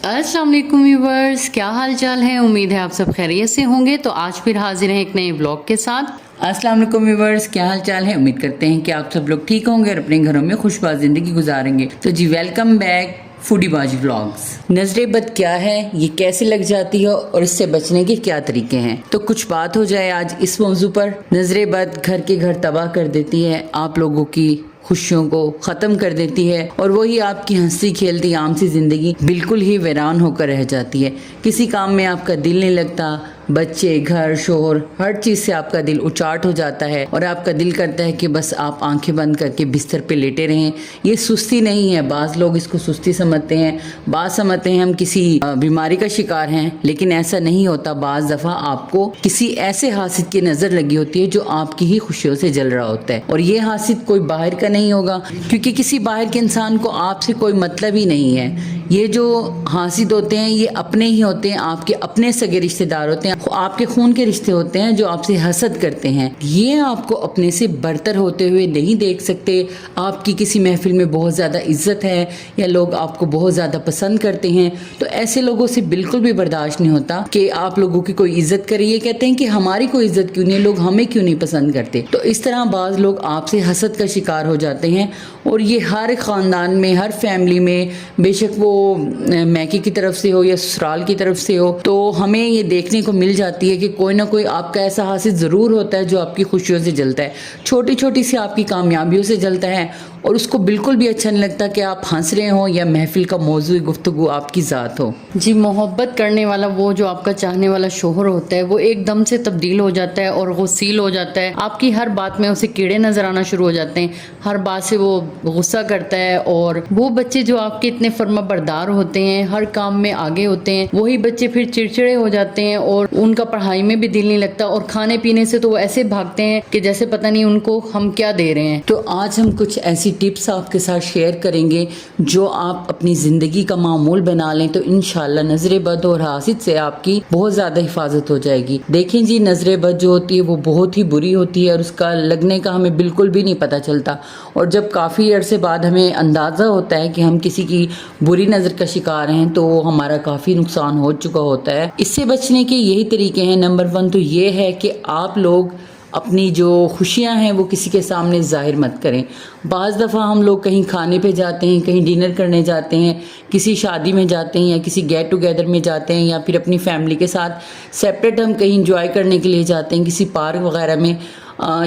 अस्सलाम वालेकुम व्यूअर्स, क्या हाल चाल है। उम्मीद है आप सब खैरियत से होंगे। तो आज फिर हाजिर हैं एक नए व्लॉग के साथ। अस्सलाम वालेकुम व्यूअर्स, क्या हाल चाल है। उम्मीद करते हैं कि आप सब लोग ठीक होंगे और अपने घरों में खुशबाज ज़िंदगी गुजारेंगे। तो जी वेलकम बैक फूडी बाज व्लॉग्स। नजरे बद क्या है, ये कैसे लग जाती है और इससे बचने के क्या तरीके हैं, तो कुछ बात हो जाए आज इस मौजू पर। नजरे बद घर के घर तबाह कर देती है, आप लोगों की खुशियों को ख़त्म कर देती है और वही आपकी हंसी खेलती आम सी ज़िंदगी बिल्कुल ही वीरान होकर रह जाती है। किसी काम में आपका दिल नहीं लगता, बच्चे, घर, शोहर, हर चीज़ से आपका दिल उचाट हो जाता है और आपका दिल करता है कि बस आप आंखें बंद करके बिस्तर पे लेटे रहें। ये सुस्ती नहीं है, बाज़ लोग इसको सुस्ती समझते हैं, बाज़ समझते हैं हम किसी बीमारी का शिकार हैं, लेकिन ऐसा नहीं होता। बाज़ दफ़ा आपको किसी ऐसे हासिद की नज़र लगी होती है जो आपकी ही खुशियों से जल रहा होता है, और ये हासिद कोई बाहर का नहीं होगा, क्योंकि किसी बाहर के इंसान को आपसे कोई मतलब ही नहीं है। ये जो हासिद होते हैं ये अपने ही होते हैं, आपके अपने सगे रिश्तेदार होते हैं, आपके खून के रिश्ते होते हैं जो आपसे हसद करते हैं। ये आपको अपने से बरतर होते हुए नहीं देख सकते। आपकी किसी महफिल में बहुत ज़्यादा इज्जत है या लोग आपको बहुत ज़्यादा पसंद करते हैं, तो ऐसे लोगों से बिल्कुल भी बर्दाश्त नहीं होता कि आप लोगों की कोई इज्जत करे। ये कहते हैं कि हमारी कोई इज्जत क्यों नहीं, लोग हमें क्यों नहीं पसंद करते। तो इस तरह बाज़ लोग आपसे हसद का शिकार हो जाते हैं, और ये हर ख़ानदान में, हर फैमिली में, बेशक वो मैके की तरफ से हो या ससुराल की तरफ से हो, तो हमें ये देखने को मिल जाती है कि कोई ना कोई आपका ऐसा हासिद ज़रूर होता है जो आपकी खुशियों से जलता है, छोटी छोटी सी आपकी कामयाबियों से जलता है, और उसको बिल्कुल भी अच्छा नहीं लगता कि आप हंस रहे हो या महफिल का मौजू गुफ्तगू आपकी ज़ात हो। जी, मोहब्बत करने वाला वो जो आपका चाहने वाला शोहर होता है वो एकदम से तब्दील हो जाता है और गुस्सील हो जाता है। आपकी हर बात में उसे कीड़े नज़र आना शुरू हो जाते हैं, हर बात से वो गुस्सा करता है। और वो बच्चे जो आपके इतने फर्मा बरदार होते हैं, हर काम में आगे होते हैं, वही बच्चे फिर चिड़चिड़े हो जाते हैं और उनका पढ़ाई में भी दिल नहीं लगता, और खाने पीने से तो वो ऐसे भागते हैं कि जैसे पता नहीं उनको हम क्या दे रहे हैं। तो आज हम कुछ ऐसी टिप्स आपके साथ शेयर करेंगे जो आप अपनी ज़िंदगी का मामूल बना लें तो इंशाल्लाह नज़रे बद और हासिद से आपकी बहुत ज़्यादा हिफाजत हो जाएगी। देखें जी, नज़रे बद जो होती है वो बहुत ही बुरी होती है और उसका लगने का हमें बिल्कुल भी नहीं पता चलता, और जब काफ़ी अरसे बाद हमें अंदाज़ा होता है कि हम किसी की बुरी नज़र का शिकार हैं तो हमारा काफ़ी नुकसान हो चुका होता है। इससे बचने के यही तरीके हैं। नंबर 1 तो ये है कि आप लोग अपनी जो खुशियां हैं वो किसी के सामने ज़ाहिर मत करें। बाज़ दफ़ा हम लोग कहीं खाने पे जाते हैं, कहीं डिनर करने जाते हैं, किसी शादी में जाते हैं या किसी गेट टुगेदर में जाते हैं, या फिर अपनी फैमिली के साथ सेपरेट हम कहीं इंजॉय करने के लिए जाते हैं, किसी पार्क वगैरह में,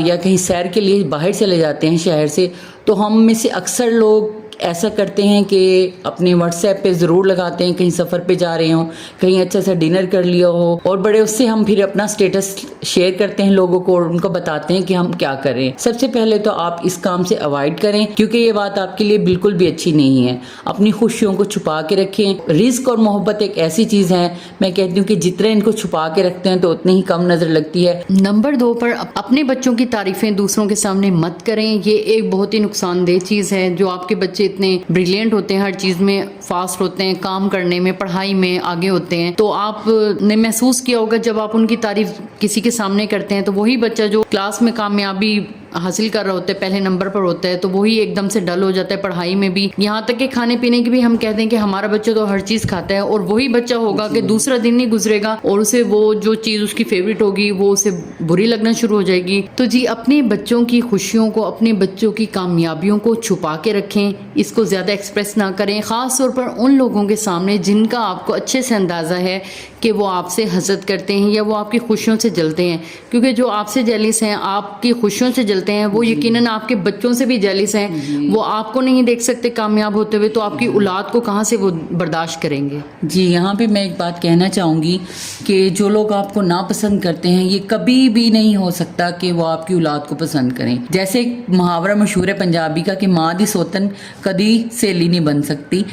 या कहीं सैर के लिए बाहर चले जाते हैं शहर से। तो हम में से अक्सर लोग ऐसा करते हैं कि अपने व्हाट्सएप पे ज़रूर लगाते हैं, कहीं सफ़र पे जा रहे हों, कहीं अच्छा सा डिनर कर लिया हो, और बड़े उससे हम फिर अपना स्टेटस शेयर करते हैं लोगों को और उनको बताते हैं कि हम क्या कर रहे हैं। सबसे पहले तो आप इस काम से अवॉइड करें, क्योंकि ये बात आपके लिए बिल्कुल भी अच्छी नहीं है। अपनी खुशियों को छुपा के रखें। रिस्क और मोहब्बत एक ऐसी चीज़ है, मैं कहती हूँ कि जितना इनको छुपा के रखते हैं तो उतनी ही कम नज़र लगती है। नंबर 2 पर अपने बच्चों की तारीफ़ें दूसरों के सामने मत करें। ये एक बहुत ही नुकसानदेह चीज़ है। जो आपके बच्चे इतने ब्रिलियंट होते हैं, हर चीज़ में फास्ट होते हैं, काम करने में, पढ़ाई में आगे होते हैं, तो आपने महसूस किया होगा जब आप उनकी तारीफ किसी के सामने करते हैं तो वही बच्चा जो क्लास में कामयाबी हासिल कर रहा होता है, पहले नंबर पर होता है, तो वही एकदम से डल हो जाता है पढ़ाई में भी। यहाँ तक कि खाने पीने की भी हम कहते हैं कि हमारा बच्चा तो हर चीज़ खाता है, और वही बच्चा होगा कि दूसरा दिन नहीं गुजरेगा और उसे वो जो चीज़ उसकी फेवरेट होगी वो उसे बुरी लगना शुरू हो जाएगी। तो जी, अपने बच्चों की खुशियों को, अपने बच्चों की कामयाबियों को छुपा के रखें, इसको ज़्यादा एक्सप्रेस ना करें, ख़ास तौर पर उन लोगों के सामने जिनका आपको अच्छे से अंदाज़ा है कि वो आपसे हसद करते हैं या वो आपकी खुशियों से जलते हैं। क्योंकि जो आपसे जेलिस हैं, आपकी खुशियों से जलते हैं, वो यकीनन आपके बच्चों से भी जेलिस हैं। वो आपको नहीं देख सकते कामयाब होते हुए, तो आपकी औलाद को कहाँ से वो बर्दाश्त करेंगे। जी, यहाँ पे मैं एक बात कहना चाहूँगी कि जो लोग आपको नापसंद करते हैं ये कभी भी नहीं हो सकता कि वो आपकी औलाद को पसंद करें। जैसे एक मुहावरा मशहूर है पंजाबी का कि माँ दी सोतन कभी सहेली नहीं बन सकती।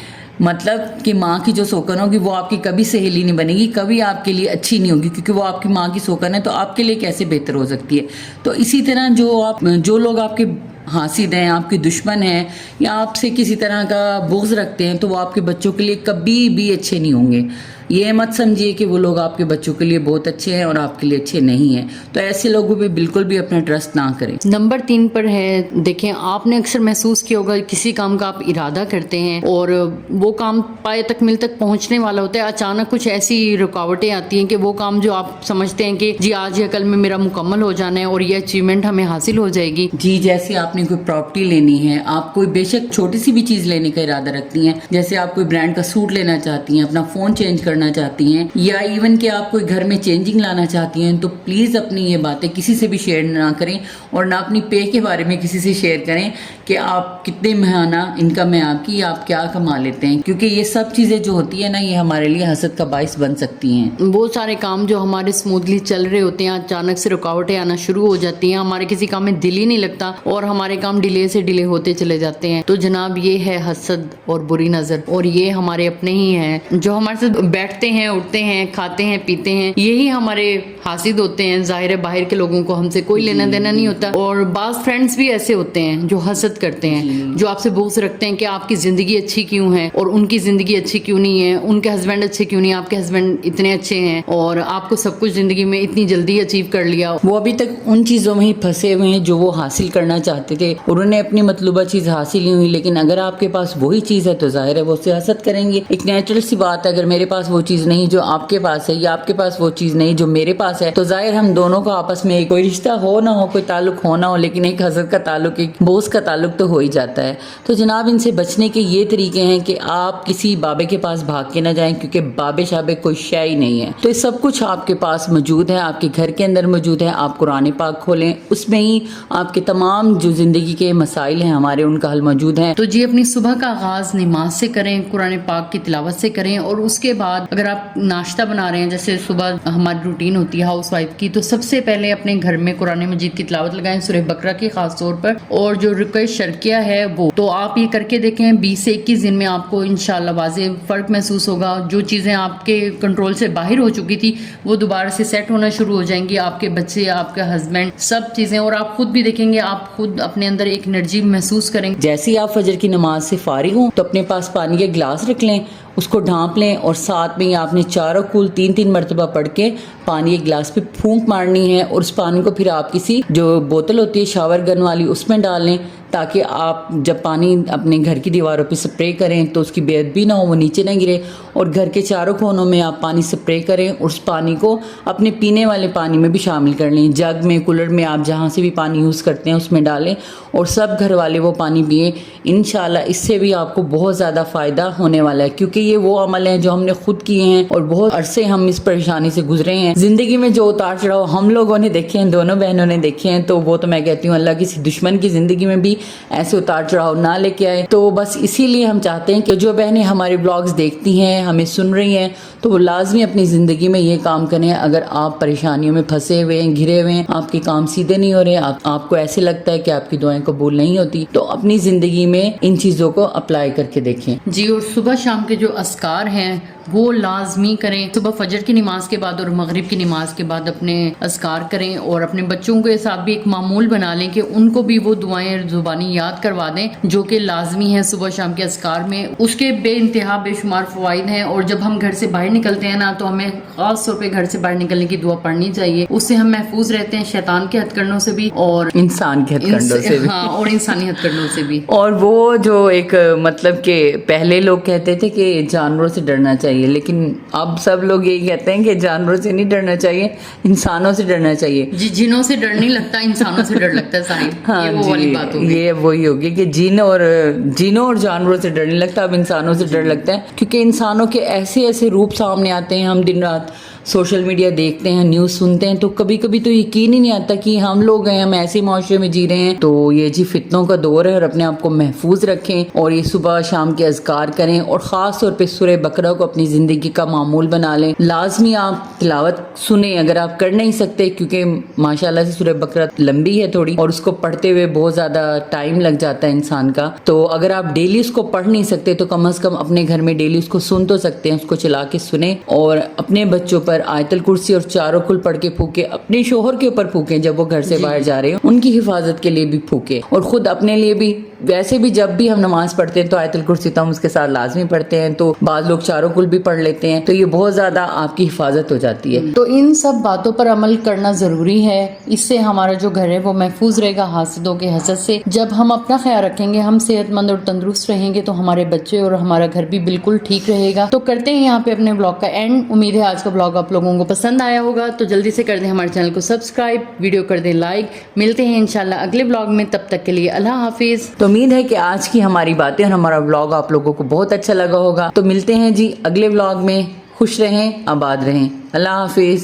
मतलब कि माँ की जो सोकन होगी वो आपकी कभी सहेली नहीं बनेगी, कभी आपके लिए अच्छी नहीं होगी, क्योंकि वो आपकी माँ की सोकन है, तो आपके लिए कैसे बेहतर हो सकती है। तो इसी तरह जो लोग आपके हासिद हैं, आपके दुश्मन हैं, या आपसे किसी तरह का बुग़्ज़ रखते हैं, तो वो आपके बच्चों के लिए कभी भी अच्छे नहीं होंगे। یہ مت سمجھیے کہ وہ لوگ آپ کے بچوں کے لیے بہت اچھے ہیں اور آپ کے لیے اچھے نہیں ہیں. تو ایسے لوگوں پہ بالکل بھی اپنا ٹرسٹ نہ کریں. نمبر 3 پر ہے، دیکھیں آپ نے اکثر محسوس کیا ہوگا کسی کام کا آپ ارادہ کرتے ہیں اور وہ کام پائے تکمیل تک پہنچنے والا ہوتا ہے، اچانک کچھ ایسی رکاوٹیں آتی ہیں کہ وہ کام جو آپ سمجھتے ہیں کہ جی آج یا کل میں میرا مکمل ہو جانا ہے اور یہ اچیومنٹ ہمیں حاصل ہو جائے گی. جی جیسے آپ نے کوئی پراپرٹی لینی ہے، آپ کوئی بے شک چھوٹی سی بھی چیز لینے کا ارادہ رکھتی ہیں، جیسے آپ کوئی برانڈ کا سوٹ لینا چاہتی ہیں، اپنا فون چینج کرنا چاہتی ہیں، یا ایون کہ آپ کوئی گھر میں چینجنگ لانا چاہتی ہیں، تو پلیز اپنی یہ باتیں کسی سے بھی شیئر نہ کریں اور نہ اپنی پے کے بارے میں کسی سے شیئر کریں کہ آپ کتنے ماہانہ انکم ہے آپ کی، آپ کیا کما لیتے ہیں، کیونکہ یہ سب چیزیں جو ہوتی ہیں نا، یہ ہمارے لیے حسد کا باعث بن سکتی ہیں. وہ سارے کام جو ہمارے سموتھلی چل رہے ہوتے ہیں اچانک سے رکاوٹیں آنا شروع ہو جاتی ہیں، ہمارے کسی کام میں دل ہی نہیں لگتا اور ہمارے کام ڈیلے سے ڈیلے ہوتے چلے جاتے ہیں. تو جناب یہ ہے حسد اور بری نظر، اور یہ ہمارے اپنے ہی ہیں جو ہمارے ساتھ بیٹھتے ہیں، اٹھتے ہیں، کھاتے ہیں، پیتے ہیں، یہی ہمارے حاسد ہوتے ہیں. ظاہر ہے باہر کے لوگوں کو ہم سے کوئی لینا دینا نہیں ہوتا. اور بعض فرینڈس بھی ایسے ہوتے ہیں جو حسد کرتے ہیں، جو آپ سے بغض رکھتے ہیں کہ آپ کی زندگی اچھی کیوں ہے اور ان کی زندگی اچھی کیوں نہیں ہے، ان کے ہسبینڈ اچھے کیوں نہیں، آپ کے ہسبینڈ اتنے اچھے ہیں اور آپ کو سب کچھ زندگی میں اتنی جلدی اچیو کر لیا. وہ ابھی تک ان چیزوں میں ہی پھنسے ہوئے ہیں جو وہ حاصل کرنا چاہتے تھے اور انہیں اپنی مطلوبہ چیز حاصل نہیں ہوئی. لیکن اگر آپ کے پاس وہی چیز ہے تو ظاہر ہے وہ اس سے حسد کریں گے. ایک نیچرل سی بات ہے، اگر میرے پاس وہ چیز نہیں جو آپ کے پاس ہے، یا آپ کے پاس وہ چیز نہیں جو میرے پاس ہے، تو ظاہر ہم دونوں کا آپس میں کوئی رشتہ ہو نہ ہو، کوئی تعلق ہو نہ ہو، لیکن ایک حسد کا تعلق، ایک بغض کا تعلق تو ہو ہی جاتا ہے. تو جناب ان سے بچنے کے یہ طریقے ہیں کہ آپ کسی بابے کے پاس بھاگ کے نہ جائیں، کیونکہ بابے شابے کوئی شے ہی نہیں ہے. تو یہ سب کچھ آپ کے پاس موجود ہے، آپ کے گھر کے اندر موجود ہے. آپ قرآن پاک کھولیں، اس میں ہی آپ کے تمام جو زندگی کے مسائل ہیں ہمارے، ان کا حل موجود ہے. تو جی اپنی صبح کا آغاز نماز سے کریں، قرآن پاک کی تلاوت سے کریں، اور اس کے بعد اگر آپ ناشتہ بنا رہے ہیں، جیسے صبح ہماری روٹین ہوتی ہے ہاؤس وائف کی، تو سب سے پہلے اپنے گھر میں قرآن مجید کی تلاوت لگائیں، سورہ بقرہ کی خاص طور پر، اور جو رکوع شرکیہ ہے وہ تو آپ یہ کر کے دیکھیں. 20 سے 21 دن میں آپ کو انشاءاللہ واضح فرق محسوس ہوگا. جو چیزیں آپ کے کنٹرول سے باہر ہو چکی تھی وہ دوبارہ سے سیٹ ہونا شروع ہو جائیں گی. آپ کے بچے، آپ کا ہسبینڈ، سب چیزیں، اور آپ خود بھی دیکھیں گے، آپ خود اپنے اندر ایک انرجی محسوس کریں گے. جیسے ہی آپ فجر کی نماز سے فارغ ہوں تو اپنے پاس پانی کے گلاس رکھ لیں، اس کو ڈھانپ لیں، اور ساتھ میں آپ نے چاروں کل 3 مرتبہ پڑھ کے پانی کے گلاس پہ پھونک مارنی ہے، اور اس پانی کو پھر آپ کسی جو بوتل ہوتی ہے شاور گن والی اس میں ڈال لیں، تاکہ آپ جب پانی اپنے گھر کی دیواروں پہ سپرے کریں تو اس کی بے ادبی نہ ہو، وہ نیچے نہ گرے. اور گھر کے چاروں کونوں میں آپ پانی سپرے کریں، اور اس پانی کو اپنے پینے والے پانی میں بھی شامل کر لیں. جگ میں، کولر میں، آپ جہاں سے بھی پانی یوز کرتے ہیں اس میں ڈالیں، اور سب گھر والے وہ پانی پئیں. انشاءاللہ اس سے بھی آپ کو بہت زیادہ فائدہ ہونے والا ہے، کیونکہ یہ وہ عمل ہیں جو ہم نے خود کیے ہیں اور بہت عرصے ہم اس پریشانی سے گزرے ہیں. زندگی میں جو اتار چڑھاؤ ہم لوگوں نے دیکھے ہیں، دونوں بہنوں نے دیکھے ہیں، تو وہ تو میں کہتی ہوں اللہ کسی دشمن کی زندگی میں بھی ایسے اتار چڑھاؤ نہ لے کے آئے. تو بس اسی لیے ہم چاہتے ہیں کہ جو بہنیں ہمارے بلاگز دیکھتی ہیں، ہمیں سن رہی ہیں، تو وہ لازمی اپنی زندگی میں یہ کام کریں. اگر آپ پریشانیوں میں پھنسے ہوئے ہیں، گھرے ہوئے ہیں، آپ کے کام سیدھے نہیں ہو رہے، آپ کو ایسے لگتا ہے کہ آپ کی دعائیں قبول نہیں ہوتی، تو اپنی زندگی میں ان چیزوں کو اپلائی کر کے دیکھیں. جی، اور صبح شام کے جو اذکار ہیں وہ لازمی کریں. صبح فجر کی نماز کے بعد اور مغرب کی نماز کے بعد اپنے اذکار کریں، اور اپنے بچوں کے ساتھ بھی ایک معمول بنا لیں کہ ان کو بھی وہ دعائیں زبانی یاد کروا دیں جو کہ لازمی ہیں صبح شام کے اذکار میں. اس کے بے انتہا بے شمار فوائد ہیں. اور جب ہم گھر سے باہر نکلتے ہیں نا، تو ہمیں خاص طور پہ گھر سے باہر نکلنے کی دعا پڑھنی چاہیے. اس سے ہم محفوظ رہتے ہیں شیطان کے ہتھ کنڈوں سے بھی اور انسان کے ہتھ کنڈوں سے بھی. ہاں، اور انسانی ہتھ کنڈوں سے بھی. اور وہ جو ایک مطلب کہ پہلے لوگ کہتے تھے کہ جانوروں سے ڈرنا چاہیے، لیکن اب سب لوگ یہی کہتے ہیں کہ جانوروں سے نہیں ڈرنا چاہیے، انسانوں سے ڈرنا چاہیے. جی، جنوں سے ڈر نہیں لگتا، انسانوں سے ڈر لگتا ہے صاحب. ہاں یہ وہ والی بات ہوگی. یہ وہی ہوگی کہ جنوں اور جانوروں سے ڈر نہیں لگتا، اب انسانوں سے ڈر لگتا ہے، کیونکہ انسانوں کے ایسے ایسے روپ سامنے آتے ہیں. ہم دن رات سوشل میڈیا دیکھتے ہیں، نیوز سنتے ہیں، تو کبھی کبھی تو یقین ہی نہیں آتا کہ ہم لوگ ہیں، ہم ایسے معاشرے میں جی رہے ہیں. تو یہ جی فتنوں کا دور ہے، اور اپنے آپ کو محفوظ رکھیں، اور یہ صبح شام کے اذکار کریں، اور خاص طور پہ سورہ بقرہ کو اپنی زندگی کا معمول بنا لیں. لازمی آپ تلاوت سنیں اگر آپ کر نہیں سکتے، کیونکہ ماشاءاللہ سے سورہ بقرہ لمبی ہے تھوڑی، اور اس کو پڑھتے ہوئے بہت زیادہ ٹائم لگ جاتا ہے انسان کا. تو اگر آپ ڈیلی اس کو پڑھ نہیں سکتے تو کم از کم اپنے گھر میں ڈیلی اس کو سن تو سکتے ہیں، اس کو چلا کے سنیں، اور اپنے بچوں پر آیت الکرسی اور چاروں کل پڑھ کے پھونکے. اپنے شوہر کے اوپر پھونکیں جب وہ گھر سے باہر جا رہے ہیں، ان کی حفاظت کے لیے بھی پھونکے، اور خود اپنے لیے بھی वैसे भी जब भी हम नमाज पढ़ते हैं तो आयतुल कुर्सी तो हम उसके साथ लाजमी पढ़ते हैं, तो बाद लोग चारों कुल भी पढ़ लेते हैं, तो ये बहुत ज्यादा आपकी हिफाजत हो जाती है। तो इन सब बातों पर अमल करना जरूरी है, इससे हमारा जो घर है वो महफूज रहेगा हासिदों के हसद से। जब हम अपना ख्याल रखेंगे, हम सेहतमंद और तंदुरुस्त रहेंगे, तो हमारे बच्चे और हमारा घर भी बिल्कुल ठीक रहेगा। तो करते हैं यहाँ पे अपने ब्लॉग का एंड। उम्मीद है आज का ब्लॉग आप लोगों को पसंद आया होगा, तो जल्दी से कर दें हमारे चैनल को सब्सक्राइब, वीडियो कर दें लाइक। मिलते हैं इंशाल्लाह अगले ब्लॉग में, तब तक के लिए अल्लाह हाफिज। तो उम्मीद है कि आज की हमारी बातें और हमारा ब्लॉग आप लोगों को बहुत अच्छा लगा होगा। तो मिलते हैं जी अगले ब्लॉग में। खुश रहें, आबाद रहें। अल्लाह हाफिज।